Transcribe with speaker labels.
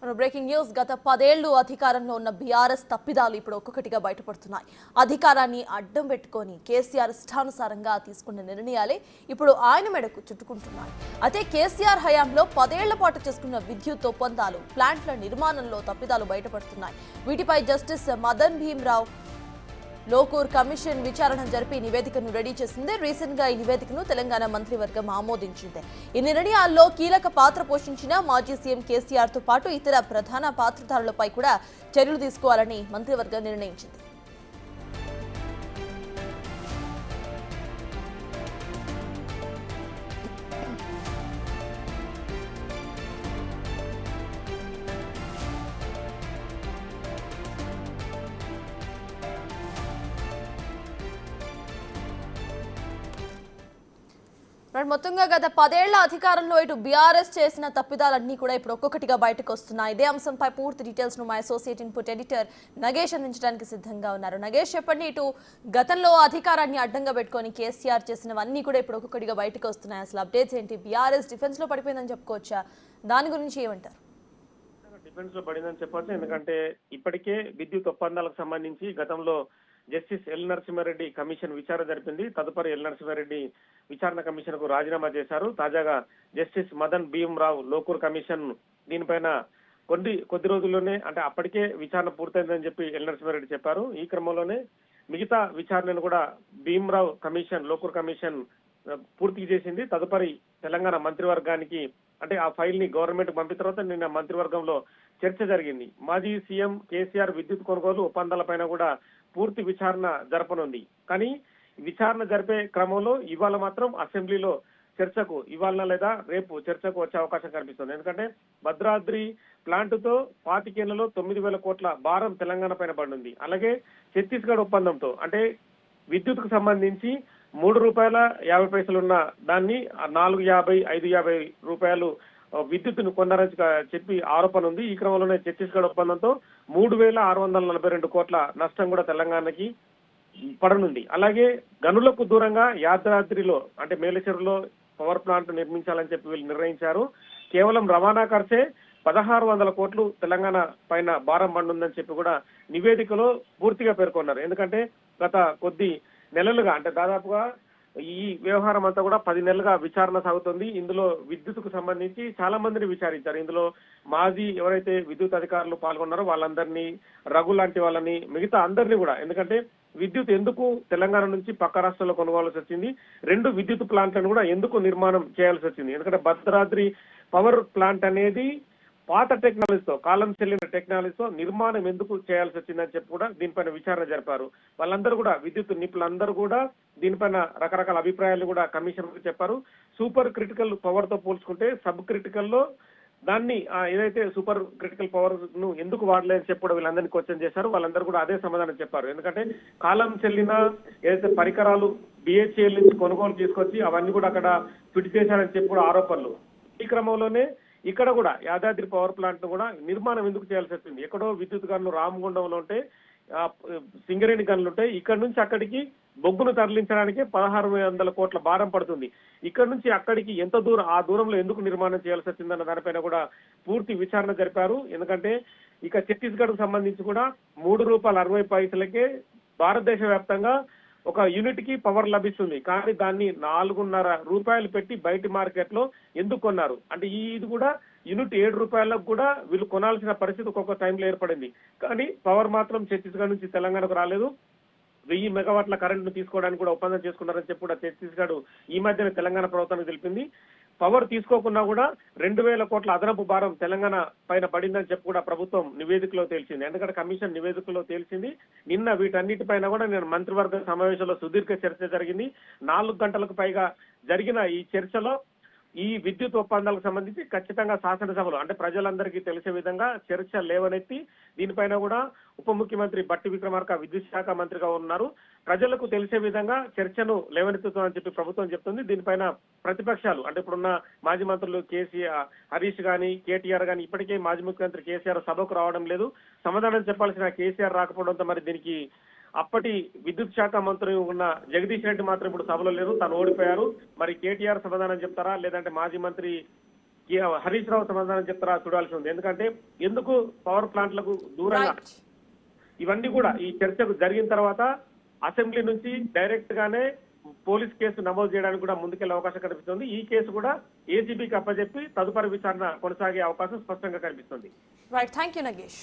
Speaker 1: Breaking news. గత 10 ఏళ్లు అధికారంలో ఉన్న బీఆర్ఎస్ తప్పిదాలు ఇప్పుడు ఒక్కొక్కటిగా బయటపడుతున్నాయి. అధికారాన్ని అడ్డం పెట్టుకొని కేసీఆర్ ఇష్టానుసారంగా తీసుకున్న నిర్ణయాలే ఇప్పుడు ఆయన మెడకు చుట్టుకుంటున్నాయి. అయితే కేసీఆర్ హయాంలో 10 ఏళ్ల పాటు చేసుకున్న విద్యుత్ ఒప్పందాలు, ప్లాంట్ల నిర్మాణంలో తప్పిదాలు బయటపడుతున్నాయి. వీటిపై జస్టిస్ మదన్ భీమ్రావు లోకూర్ కమిషన్ విచారణ జరిపి నివేదికను రెడీ చేసింది. రీసెంట్ గా ఈ నివేదికను తెలంగాణ మంత్రివర్గం ఆమోదించింది. ఈ నిర్ణయాల్లో కీలక పాత్ర పోషించిన మాజీ సీఎం కేసీఆర్ తో పాటు ఇతర ప్రధాన పాత్రధారులపై కూడా చర్యలు తీసుకోవాలని మంత్రివర్గం నిర్ణయించింది. మొత్తంగా గత 10 ఏళ్ల అధికారంలో ఇటు బీఆర్ఎస్ చేసిన తప్పిదాలన్నీ కూడా ఇప్పుడు ఒక్కొక్కటిగా బయటకు వస్తున్నాయి. ఇదే అంశంపై పూర్తి డీటెయిల్స్ ను మా అసోసియేట్ ఇన్పుట్ ఎడిటర్ నగేష్ అందించడానికి సిద్ధంగా ఉన్నారు. నగేష్, చెప్పండి, ఇటు గతంలో అధికారాన్ని అడ్డంగా పెట్టుకొని కేసీఆర్ చేసినవన్నీ కూడా ఇప్పుడు ఒక్కొక్కటిగా బయటకు వస్తున్నాయి. అసలు అప్డేట్స్ ఏంటి? బీఆర్ఎస్ డిఫెన్స్ లో పడిపోయిందని చెప్పుకోవచ్చా? దాని గురించి ఏమంటారు?
Speaker 2: డిఫెన్స్ లో పడిందని చెప్పొచ్చు. ఎందుకంటే ఇప్పటికే విద్యుత్ ఒప్పందాలకు సంబంధించి గతంలో జస్టిస్ ఎల్ నరసింహారెడ్డి కమిషన్ విచారణ జరిపింది. తదుపరి ఎల్ నరసింహారెడ్డి విచారణ కమిషన్ కు రాజీనామా చేశారు. తాజాగా జస్టిస్ మదన్ భీమ్రావు లోకూర్ కమిషన్ దీనిపైన కొద్ది రోజుల్లోనే, అంటే అప్పటికే విచారణ పూర్తయిందని చెప్పి ఎల్ నరసింహారెడ్డి చెప్పారు. ఈ క్రమంలోనే మిగతా విచారణను కూడా భీమ్రావు కమిషన్, లోకూర్ కమిషన్ పూర్తి చేసింది. తదుపరి తెలంగాణ మంత్రివర్గానికి, అంటే ఆ ఫైల్ ని గవర్నమెంట్ పంపిన తర్వాత నిన్న మంత్రివర్గంలో చర్చ జరిగింది. మాజీ సీఎం కేసీఆర్ విద్యుత్ కొనుగోలు ఒప్పందాలపైన కూడా పూర్తి విచారణ జరపనుంది. కానీ విచారణ జరిపే క్రమంలో ఇవాళ మాత్రం అసెంబ్లీలో చర్చకు, ఇవాళ లేదా రేపు చర్చకు వచ్చే అవకాశం కనిపిస్తుంది. ఎందుకంటే భద్రాద్రి ప్లాంట్ తో 25 ఏళ్లలో 9,000 కోట్ల భారం తెలంగాణ పైన పడింది. అలాగే ఛత్తీస్గఢ్ ఒప్పందంతో, అంటే విద్యుత్ కు సంబంధించి ₹3.50 ఉన్న దాన్ని 4.50, ₹5.50 విద్యుత్తును కొన్నారని చెప్పి ఆరోపణ ఉంది. ఈ క్రమంలోనే ఛత్తీస్గఢ్ ఒప్పందంతో 3,642 కోట్ల నష్టం కూడా తెలంగాణకి పడనుంది. అలాగే గనులకు దూరంగా యాదాద్రిలో, అంటే మేలచెరులో పవర్ ప్లాంట్ నిర్మించాలని చెప్పి వీళ్ళు నిర్ణయించారు. కేవలం రవాణా ఖర్చే 1,600 కోట్లు తెలంగాణ పైన భారం పడుందని చెప్పి కూడా నివేదికలో పూర్తిగా పేర్కొన్నారు. ఎందుకంటే గత కొద్ది నెలలుగా, అంటే దాదాపుగా ఈ వ్యవహారం అంతా కూడా 10 నెలలుగా విచారణ సాగుతుంది. ఇందులో విద్యుత్కు సంబంధించి చాలా మందిని విచారించారు. ఇందులో మాజీ ఎవరైతే విద్యుత్ అధికారులు పాల్గొన్నారో వాళ్ళందరినీ, రఘు లాంటి వాళ్ళని, మిగతా అందరినీ కూడా, ఎందుకంటే విద్యుత్ ఎందుకు తెలంగాణ నుంచి పక్క రాష్ట్రాల్లో కొనుగోవాల్సి వచ్చింది, 2 విద్యుత్ ప్లాంట్లను కూడా ఎందుకు నిర్మాణం చేయాల్సి వచ్చింది, ఎందుకంటే భద్రాద్రి పవర్ ప్లాంట్ అనేది పాత టెక్నాలజీతో, కాలం చెల్లిన టెక్నాలజీతో నిర్మాణం ఎందుకు చేయాల్సి వచ్చిందని చెప్పి కూడా దీనిపైన విచారణ జరిపారు. వాళ్ళందరూ కూడా, విద్యుత్ నిపుణులందరూ కూడా దీనిపైన రకరకాల అభిప్రాయాలు కూడా కమిషన్ చెప్పారు. సూపర్ క్రిటికల్ పవర్ తో పోల్చుకుంటే సబ్ క్రిటికల్ లో దాన్ని, ఏదైతే సూపర్ క్రిటికల్ పవర్ ను ఎందుకు వాడలేదని చెప్పి కూడా వీళ్ళందరినీ క్వశ్చన్ చేశారు. వాళ్ళందరూ కూడా అదే సమాధానం చెప్పారు. ఎందుకంటే కాలం చెల్లిన ఏదైతే పరికరాలు బిహెచ్ఎల్ నుంచి కొనుగోలు తీసుకొచ్చి అవన్నీ కూడా అక్కడ ఫిట్ చేశారని చెప్పి కూడా ఆరోపణలు. ఈ క్రమంలోనే ఇక్కడ కూడా యాదాద్రి పవర్ ప్లాంట్ ను కూడా నిర్మాణం ఎందుకు చేయాల్సి వచ్చింది, ఎక్కడో విద్యుత్ గన్లు రామగుండంలో ఉంటే, సింగరేణి గన్లు ఉంటాయి, ఇక్కడ నుంచి అక్కడికి బొగ్గును తరలించడానికి 1,600 కోట్ల భారం పడుతుంది. ఇక్కడ నుంచి అక్కడికి ఎంత దూరం, ఆ దూరంలో ఎందుకు నిర్మాణం చేయాల్సి వచ్చిందన్న దానిపైన కూడా పూర్తి విచారణ జరిపారు. ఎందుకంటే ఇక ఛత్తీస్గఢ్ కు సంబంధించి కూడా ₹3.60కే భారతదేశ వ్యాప్తంగా ఒక యూనిట్ కి పవర్ లభిస్తుంది. కానీ దాన్ని ₹4.5 పెట్టి బయట మార్కెట్ లో ఎందుకు కొన్నారు, అంటే ఇది కూడా యూనిట్ ₹7 కూడా వీళ్ళు కొనాల్సిన పరిస్థితి ఒక్కొక్క టైంలో ఏర్పడింది. కానీ పవర్ మాత్రం ఛత్తీస్గఢ్ నుంచి తెలంగాణకు రాలేదు. 1000 మెగావాట్ల కరెంట్ ను తీసుకోవడానికి కూడా ఒప్పందం చేసుకున్నారని చెప్పి కూడా ఛత్తీస్గఢ్ ఈ మధ్యన తెలంగాణ ప్రభుత్వానికి తెలిపింది. పవర్ తీసుకోకున్నా కూడా 2,000 కోట్ల అదనపు భారం తెలంగాణ పైన పడిందని చెప్పి కూడా ప్రభుత్వం నివేదికలో తేల్చింది. ఎందుకంటే కమిషన్ నివేదికలో తేల్చింది. నిన్న వీటన్నిటిపైన కూడా నేను మంత్రివర్గ సమావేశంలో సుదీర్ఘ చర్చ జరిగింది. 4 గంటలకు పైగా జరిగిన ఈ చర్చలో ఈ విద్యుత్ ఒప్పందాలకు సంబంధించి ఖచ్చితంగా శాసనసభలో, అంటే ప్రజలందరికీ తెలిసే విధంగా చర్చ లేవనెత్తి దీనిపైన కూడా ఉప ముఖ్యమంత్రి బట్టి విక్రమార్క విద్యుత్ శాఖ మంత్రిగా ఉన్నారు. ప్రజలకు తెలిసే విధంగా చర్చను లేవనెత్తుతామని చెప్పి ప్రభుత్వం చెప్తుంది. దీనిపైన ప్రతిపక్షాలు, అంటే ఇప్పుడున్న మాజీ మంత్రులు కేసీఆర్, హరీష్ గాని, కేటీఆర్ గాని, ఇప్పటికే మాజీ ముఖ్యమంత్రి కేసీఆర్ సభకు రావడం లేదు. సమాధానం చెప్పాల్సిన కేసీఆర్ రాకపోవడంతో మరి దీనికి అప్పటి విద్యుత్ శాఖ మంత్రి ఉన్న జగదీష్ రెడ్డి మాత్రం ఇప్పుడు సభలో లేరు, తను ఓడిపోయారు. మరి కేటీఆర్ సమాధానం చెప్తారా, లేదంటే మాజీ మంత్రి హరీష్ రావు సమాధానం చెప్తారా చూడాల్సి ఉంది. ఎందుకంటే ఎందుకు పవర్ ప్లాంట్లకు దూరంగా
Speaker 1: రైట్.
Speaker 2: ఇవన్నీ కూడా ఈ చర్చకు జరిగిన తర్వాత అసెంబ్లీ నుంచి డైరెక్ట్ గానే పోలీస్ కేసు నమోదు చేయడానికి కూడా ముందుకెళ్లే అవకాశం కనిపిస్తుంది. ఈ కేసు కూడా ఏసీబీకి అప్పచెప్పి తదుపరి విచారణ కొనసాగే అవకాశం స్పష్టంగా కనిపిస్తుంది.
Speaker 1: Right, thank you Nagesh.